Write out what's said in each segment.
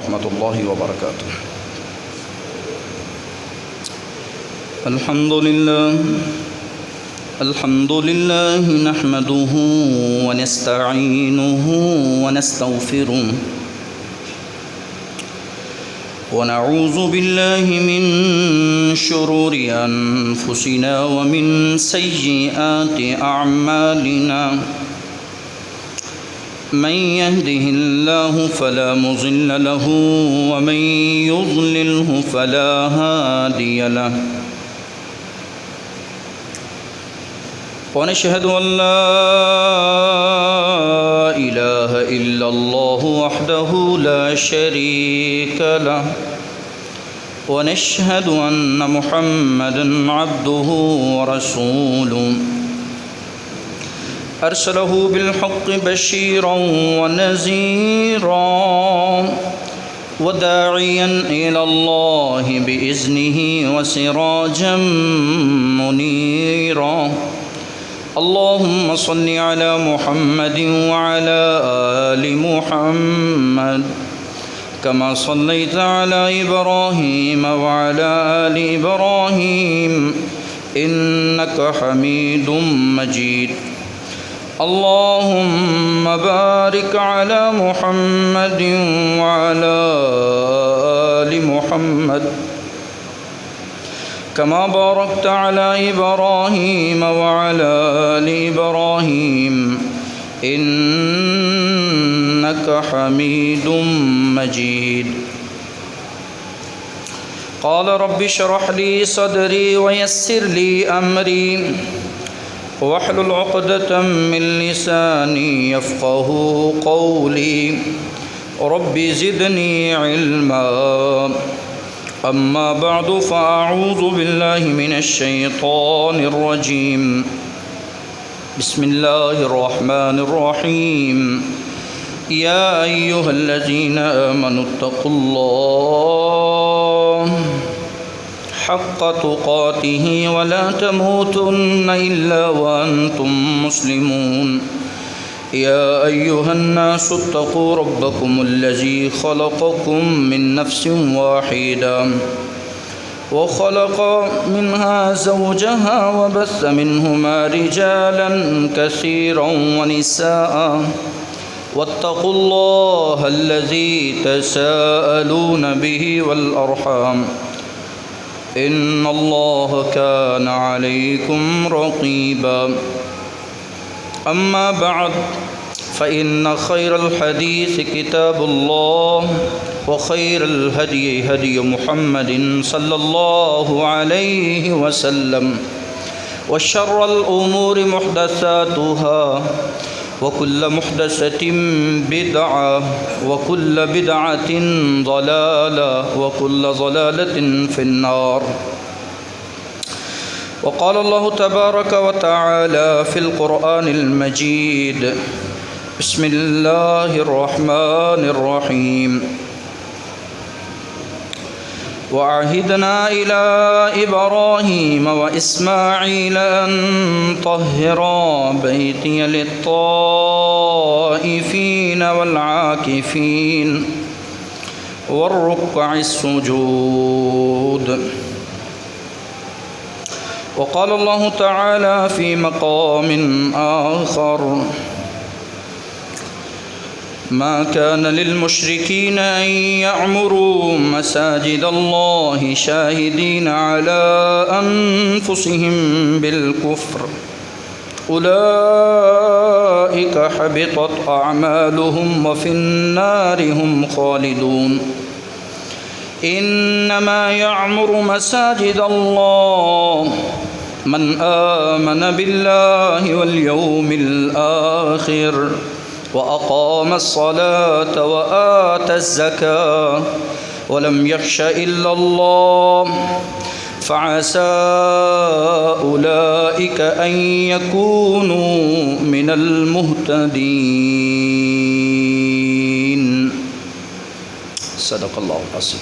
ورحمة الله وبركاته. الحمد لله نحمده ونستعينه ونستغفره ونعوذ بالله من شرور أنفسنا ومن سيئات أعمالنا. من يهده الله فلا مضل له ومن يضلله فلا هادي له. ونشهد أن لا إله إلا الله وحده لا شريك له. ونشهد أن محمدًا عبده ورسوله أرسله بالحق بشيرا ونذيرا وداعيا إلى الله بإذنه وسراجا منيرا. اللهم صل على محمد وعلى آل محمد كما صليت على إبراهيم وعلى آل إبراهيم إنك حميد مجيد. اللهم بارك على محمد وعلى آل محمد كما باركت على إبراهيم وعلى آل إبراهيم إنك حميد مجيد. قال رب اشرح لي صدري ويسر لي أمري واحلل عقدة من لساني يفقه قولي. رب زدني علما. أما بعد فأعوذ بالله من الشيطان الرجيم. بسم الله الرحمن الرحيم. يا أيها الذين آمنوا اتقوا الله حق تقاته ولا تموتن إلا وأنتم مسلمون. يا أيها الناس اتقوا ربكم الذي خلقكم من نفس واحدة وخلق منها زوجها وبث منهما رجالا كثيرا ونساء واتقوا الله الذي تساءلون به والأرحام إن الله كان عليكم رقيبا. أما بعد فإن خير الحديث كتاب الله وخير الهدي هدي محمد صلى الله عليه وسلم وشر الأمور محدثاتها وكل محدثة بدعة وكل بدعة ضلالة وكل ضلالة في النار. وقال الله تبارك وتعالى في القرآن المجيد. بسم الله الرحمن الرحيم. وعهدنا إلى إبراهيم وإسماعيل أن طهرا بيتي للطائفين والعاكفين والركع السجود. وقال الله تعالى في مقام آخر. ما كان للمشركين أن يعمروا مساجد الله شاهدين على أنفسهم بالكفر أولئك حبطت أعمالهم وفي النار هم خالدون. إنما يعمر مساجد الله من آمن بالله واليوم الآخر وأقام الصلاة وآتى الزكاة ولم يخش إلا الله فعسى أولئك أن يكونوا من المهتدين. صدق الله العظيم.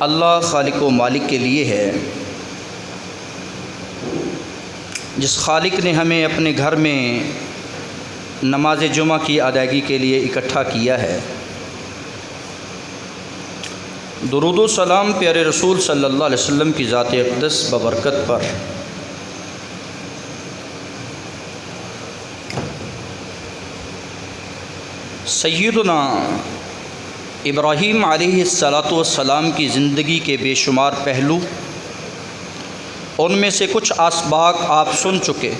اللہ خالق و مالک کے لیے ہے، جس خالق نے ہمیں اپنے گھر میں نماز جمعہ کی ادائیگی کے لیے اکٹھا کیا ہے۔ درود و سلام پیارے رسول صلی اللہ علیہ وسلم کی ذات اقدس ببرکت پر۔ سیدنا ابراہیم علیہ السلام کی زندگی کے بے شمار پہلو، ان میں سے کچھ اسباق آپ سن چکے،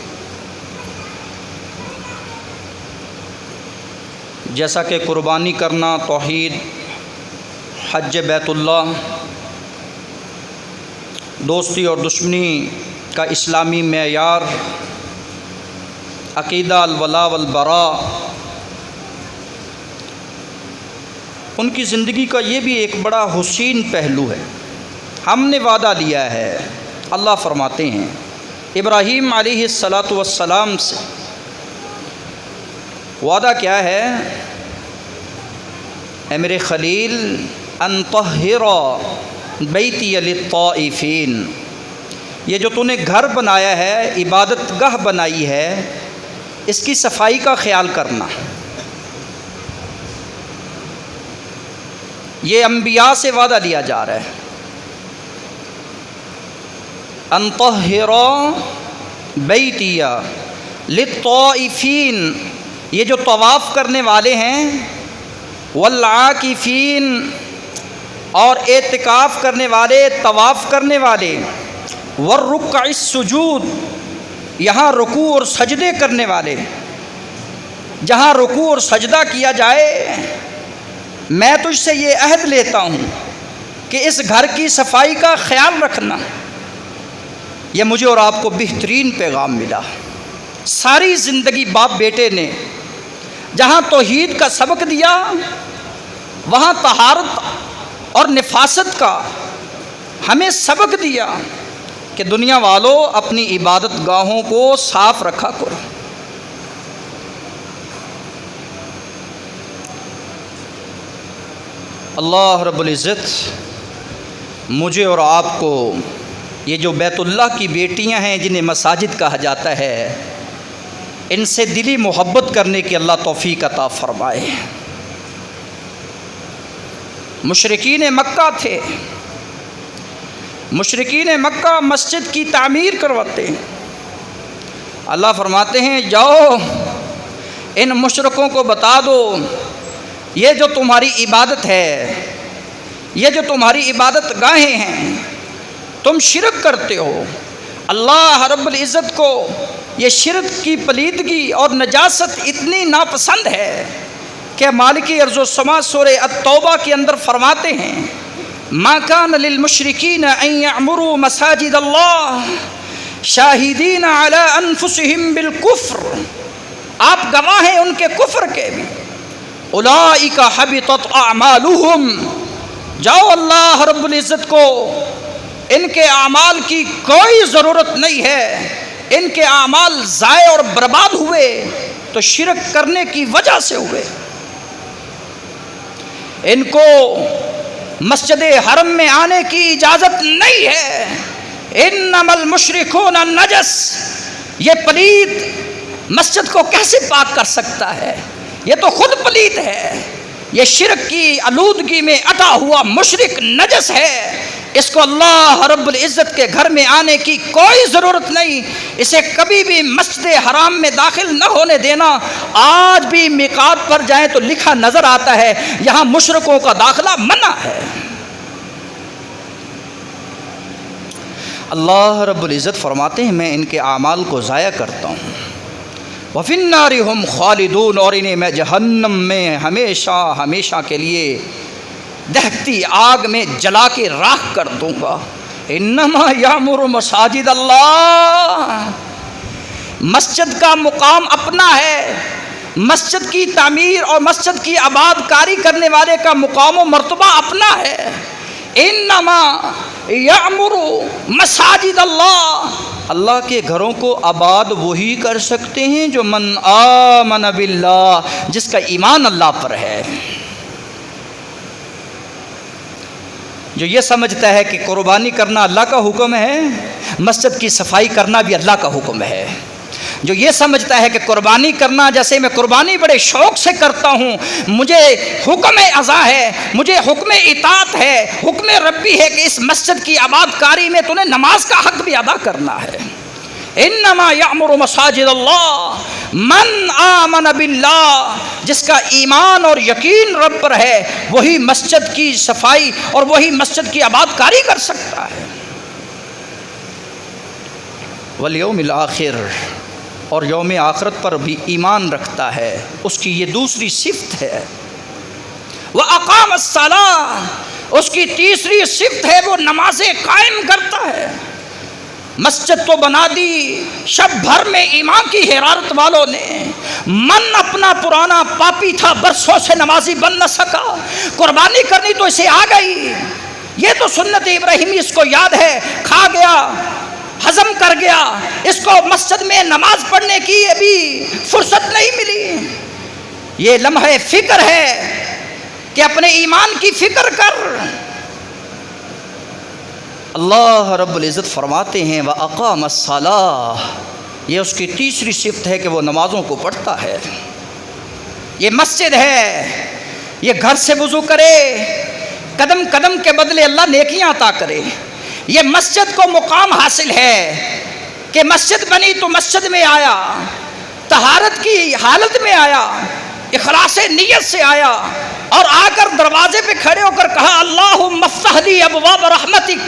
جیسا کہ قربانی کرنا، توحید، حج بیت اللہ، دوستی اور دشمنی کا اسلامی معیار، عقیدہ الولاء والبراء۔ ان کی زندگی کا یہ بھی ایک بڑا حسین پہلو ہے۔ ہم نے وعدہ لیا ہے، اللہ فرماتے ہیں ابراہیم علیہ السلام سے، وعدہ کیا ہے؟ اے میرے خلیل، ان طہر بیتی للطائفین، یہ جو تو نے گھر بنایا ہے، عبادت گاہ بنائی ہے، اس کی صفائی کا خیال کرنا۔ یہ انبیاء سے وعدہ لیا جا رہا ہے، ان طہر بیتی للطائفین، یہ جو طواف کرنے والے ہیں، والعاکفین، اور اعتکاف کرنے والے، طواف کرنے والے، والرکع السجود، یہاں رکوع اور سجدے کرنے والے، جہاں رکوع اور سجدہ کیا جائے، میں تجھ سے یہ عہد لیتا ہوں کہ اس گھر کی صفائی کا خیال رکھنا۔ یہ مجھے اور آپ کو بہترین پیغام ملا۔ ساری زندگی باپ بیٹے نے جہاں توحید کا سبق دیا، وہاں طہارت اور نفاست کا ہمیں سبق دیا کہ دنیا والوں اپنی عبادت گاہوں کو صاف رکھا کرو۔ اللہ رب العزت مجھے اور آپ کو یہ جو بیت اللہ کی بیٹیاں ہیں جنہیں مساجد کہا جاتا ہے، ان سے دلی محبت کرنے کی اللہ توفیق عطا فرمائے۔ مشرکین مکہ تھے، مشرکین مکہ مسجد کی تعمیر کرواتے ہیں۔ اللہ فرماتے ہیں جاؤ ان مشرکوں کو بتا دو، یہ جو تمہاری عبادت ہے، یہ جو تمہاری عبادت گاہیں ہیں، تم شرک کرتے ہو۔ اللہ رب العزت کو یہ شرک کی پلیدگی اور نجاست اتنی ناپسند ہے کہ مالک ارض و سما سورہ التوبہ کے اندر فرماتے ہیں ما کان للمشرکین ان یعمروا مساجد اللہ شاہدین علی انفسہم بالکفر، آپ گواہ ہیں ان کے کفر کے بھی۔ اولئک حبطت اعمالہم، جاؤ اللہ رب العزت کو ان کے اعمال کی کوئی ضرورت نہیں ہے، ان کے اعمال ضائع اور برباد ہوئے تو شرک کرنے کی وجہ سے ہوئے۔ ان کو مسجد حرم میں آنے کی اجازت نہیں ہے۔ انما المشرکون نجس، یہ پلید مسجد کو کیسے پاک کر سکتا ہے؟ یہ تو خود پلید ہے، یہ شرک کی آلودگی میں اٹا ہوا مشرک نجس ہے، اس کو اللہ رب العزت کے گھر میں آنے کی کوئی ضرورت نہیں، اسے کبھی بھی مسجد حرام میں داخل نہ ہونے دینا۔ آج بھی میقات پر جائیں تو لکھا نظر آتا ہے یہاں مشرکوں کا داخلہ منع ہے۔ اللہ رب العزت فرماتے ہیں میں ان کے اعمال کو ضائع کرتا ہوں، وَفِي النَّارِ هُمْ خَالِدُونَ، اور انہیں میں جہنم میں ہمیشہ ہمیشہ کے لیے دہتی آگ میں جلا کے راکھ کر دوں گا۔ انما یامر مساجد اللہ، مسجد کا مقام اپنا ہے، مسجد کی تعمیر اور مسجد کی آباد کاری کرنے والے کا مقام و مرتبہ اپنا ہے۔ انما یامر مساجد اللہ، اللہ کے گھروں کو آباد وہی کر سکتے ہیں جو من آمن باللہ، جس کا ایمان اللہ پر ہے۔ جو یہ سمجھتا ہے کہ قربانی کرنا اللہ کا حکم ہے، مسجد کی صفائی کرنا بھی اللہ کا حکم ہے، جو یہ سمجھتا ہے کہ قربانی کرنا، جیسے میں قربانی بڑے شوق سے کرتا ہوں، مجھے حکم اذا ہے، مجھے حکم اطاعت ہے، حکم ربی ہے کہ اس مسجد کی آباد کاری میں تو نے نماز کا حق بھی ادا کرنا ہے۔ انما یعمر مساجد اللہ من آمن باللہ، جس کا ایمان اور یقین رب پر ہے وہی مسجد کی صفائی اور وہی مسجد کی آباد کاری کر سکتا ہے۔ والیوم الآخر، اور یوم آخرت پر بھی ایمان رکھتا ہے، اس کی یہ دوسری صفت ہے۔ وَأَقَامَ الصَّلَاةَ، اس کی تیسری صفت ہے وہ نمازیں قائم کرتا ہے۔ مسجد تو بنا دی، شب بھر میں ایمان کی حرارت والوں نے، من اپنا پرانا پاپی تھا، برسوں سے نمازی بن نہ سکا، قربانی کرنی تو اسے آ گئی، یہ تو سنت ابراہیمی اس کو یاد ہے، کھا گیا، ہضم کر گیا، اس کو مسجد میں نماز پڑھنے کی ابھی فرصت نہیں ملی۔ یہ لمحہ فکر ہے کہ اپنے ایمان کی فکر کر۔ اللہ رب العزت فرماتے ہیں وَأَقَامَ الصَّلَاةَ، یہ اس کی تیسری صفت ہے کہ وہ نمازوں کو پڑھتا ہے۔ یہ مسجد ہے، یہ گھر سے وضو کرے، قدم قدم کے بدلے اللہ نیکیاں عطا کرے۔ یہ مسجد کو مقام حاصل ہے کہ مسجد بنی تو مسجد میں آیا، طہارت کی حالت میں آیا، اخلاص نیت سے آیا، اور آ کر دروازے پہ کھڑے ہو کر کہا اللہم افتح لی ابواب رحمتک،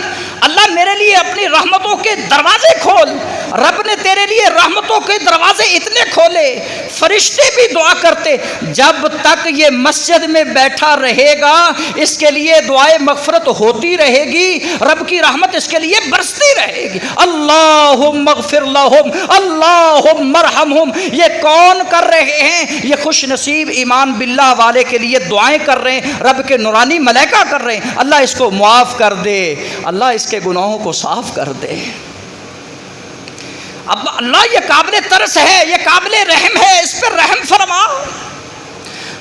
اللہ میرے لیے اپنی رحمتوں کے دروازے کھول۔ رب نے تیرے لیے رحمتوں کے دروازے اتنے کھولے، فرشتے بھی دعا کرتے، جب تک یہ مسجد میں بیٹھا رہے گا اس کے لیے دعائے مغفرت ہوتی رہے گی، رب کی رحمت اس کے لیے برستی رہے گی۔ اللہم اغفر لہم، اللہم ارحمہم، یہ کون کر رہے ہیں؟ یہ خوش نصیب ایمان باللہ والے کے لیے دعائیں کر رہے ہیں، رب کے نورانی ملائکہ کر رہے ہیں، اللہ اس کو معاف کر دے، اللہ اس کے گناہوں کو صاف کر دے۔ اب اللہ یہ قابل ترس ہے، یہ قابل رحم ہے، اس پر رحم فرما۔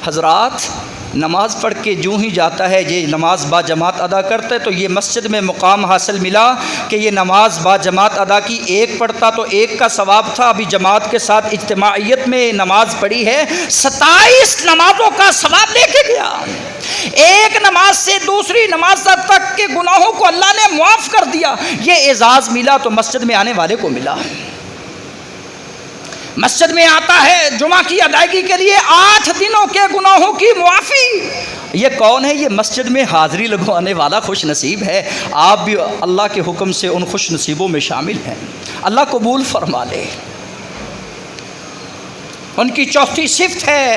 حضرات، نماز پڑھ کے جو ہی جاتا ہے، یہ نماز با جماعت ادا کرتا ہے تو یہ مسجد میں مقام حاصل ملا کہ یہ نماز با جماعت ادا کی، ایک پڑھتا تو ایک کا ثواب تھا، ابھی جماعت کے ساتھ اجتماعیت میں نماز پڑھی ہے، 27 نمازوں کا ثواب لے کے گیا۔ ایک نماز سے دوسری نماز تک کے گناہوں کو اللہ نے معاف کر دیا۔ یہ اعزاز ملا تو مسجد میں آنے والے کو ملا۔ مسجد میں آتا ہے جمعہ کی ادائیگی کے لیے، 8 دنوں کے گناہوں کی معافی۔ یہ کون ہے؟ یہ مسجد میں حاضری لگوانے والا خوش نصیب ہے۔ آپ بھی اللہ کے حکم سے ان خوش نصیبوں میں شامل ہیں، اللہ قبول فرما لے۔ ان کی چوتھی صفت ہے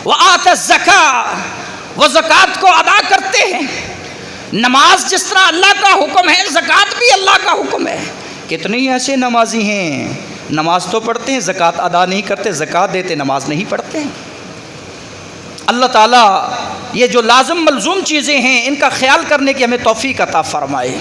وَآتَ الزَّکَاۃَ، وہ زکوٰۃ کو ادا کرتے ہیں۔ نماز جس طرح اللہ کا حکم ہے، زکوٰۃ بھی اللہ کا حکم ہے۔ کتنے ایسے نمازی ہیں نماز تو پڑھتے ہیں، زکوٰۃ ادا نہیں کرتے، زکوٰۃ دیتے نماز نہیں پڑھتے ہیں۔ اللہ تعالیٰ یہ جو لازم ملزوم چیزیں ہیں ان کا خیال کرنے کی ہمیں توفیق عطا فرمائے۔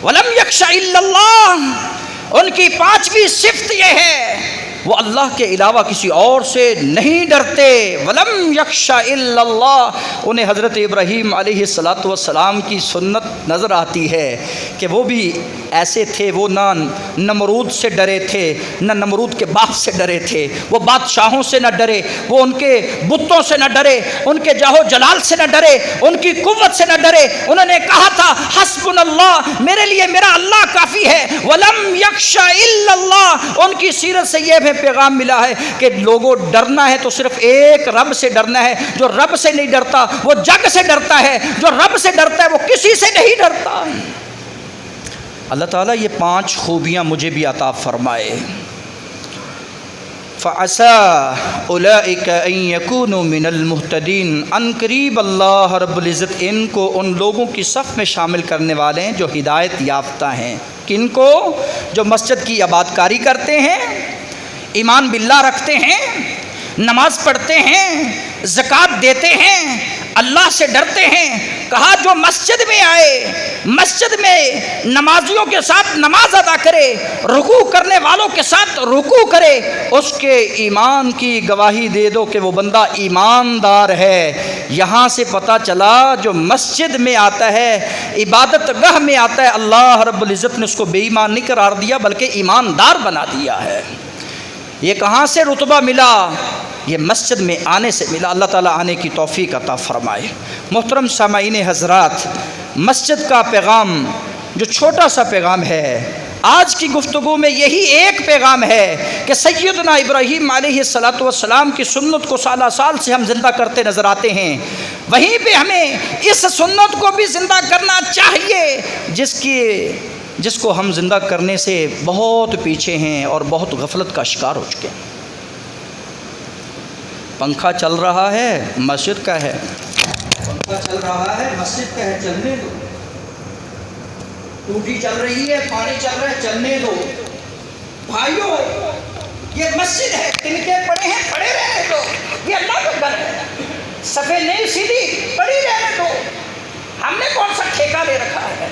وَلَمْ يَخْشَ إِلَّا اللَّهُ، ان کی 5ویں صفت یہ ہے وہ اللہ کے علاوہ کسی اور سے نہیں ڈرتے۔ وَلَمْ يَخْشَ إِلَّا اللَّهُ، انہیں حضرت ابراہیم علیہ السلام کی سنت نظر آتی ہے کہ وہ بھی ایسے تھے، وہ نہ نمرود سے ڈرے تھے، نہ نمرود کے باپ سے ڈرے تھے، وہ بادشاہوں سے نہ ڈرے، وہ ان کے بتوں سے نہ ڈرے، ان کے جاہو جلال سے نہ ڈرے، ان کی قوت سے نہ ڈرے۔ انہوں نے کہا تھا حسبنا اللہ، میرے لیے میرا اللہ کافی ہے۔ وَلَمْ يَخْشَ إِلَّا اللَّهُ، ان کی سیرت سے یہ پیغام ملا ہے کہ لوگوں ڈرنا ہے تو صرف ایک رب سے ڈرنا ہے۔ جو رب سے نہیں ڈرتا وہ جگ سے ڈرتا ہے، جو رب سے ڈرتا ہے وہ کسی سے نہیں ڈرتا۔ اللہ تعالیٰ یہ 5 خوبیاں مجھے بھی عطا فرمائے۔ فَعَسَىٰ أُولَٰئِكَ أَن يَكُونُوا مِنَ الْمُهْتَدِينَ، ان قریب اللہ رب العزت ان کو ان لوگوں کی صف میں شامل کرنے والے ہیں جو ہدایت یافتہ ہیں۔ کن کو؟ جو مسجد کی آباد کاری کرتے ہیں، ایمان باللہ رکھتے ہیں، نماز پڑھتے ہیں، زکوٰۃ دیتے ہیں، اللہ سے ڈرتے ہیں، کہا جو مسجد میں آئے، مسجد میں نمازیوں کے ساتھ نماز ادا کرے، رکوع کرنے والوں کے ساتھ رکوع کرے، اس کے ایمان کی گواہی دے دو کہ وہ بندہ ایماندار ہے۔ یہاں سے پتہ چلا جو مسجد میں آتا ہے، عبادت گاہ میں آتا ہے، اللہ رب العزت نے اس کو بے ایمان نہیں قرار دیا بلکہ ایماندار بنا دیا ہے۔ یہ کہاں سے رتبہ ملا؟ یہ مسجد میں آنے سے ملا۔ اللہ تعالیٰ آنے کی توفیق عطا فرمائے۔ محترم سامعین حضرات، مسجد کا پیغام جو چھوٹا سا پیغام ہے، آج کی گفتگو میں یہی ایک پیغام ہے کہ سیدنا ابراہیم علیہ السلام کی سنت کو سالہ سال سے ہم زندہ کرتے نظر آتے ہیں، وہیں پہ ہمیں اس سنت کو بھی زندہ کرنا چاہیے جس کو ہم زندہ کرنے سے بہت پیچھے ہیں اور بہت غفلت کا شکار ہو چکے ہیں۔ پنکھا چل رہا ہے، مسجد کا ہے، پنکھا چل رہا ہے، مسجد کا ہے، چلنے دو۔ ٹوٹی چل رہی ہے، پانی چل رہا ہے، چلنے دو۔ بھائیو، یہ مسجد ہے، تنکے پڑے ہیں، پڑے رہنے دو، یہ اللہ کا گھر ہے۔ صفیں نہیں سیدھی، پڑی رہنے دو، ہم نے کون سا ٹھیکہ لے رکھا ہے؟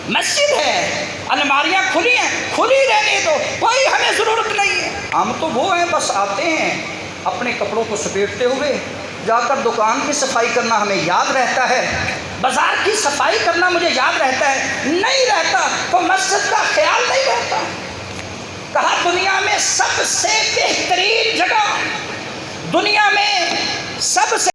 مسجد ہے، الماریاں کھلی ہیں، کھلی رہنے دو، کوئی ہمیں ضرورت نہیں ہے۔ ہم تو وہ ہیں بس آتے ہیں اپنے کپڑوں کو سپیٹتے ہوئے، جا کر دکان کی صفائی کرنا ہمیں یاد رہتا ہے، بازار کی صفائی کرنا مجھے یاد رہتا ہے، نہیں رہتا تو مسجد کا خیال نہیں رہتا۔ کہا دنیا میں سب سے بہترین جگہ، دنیا میں سب سے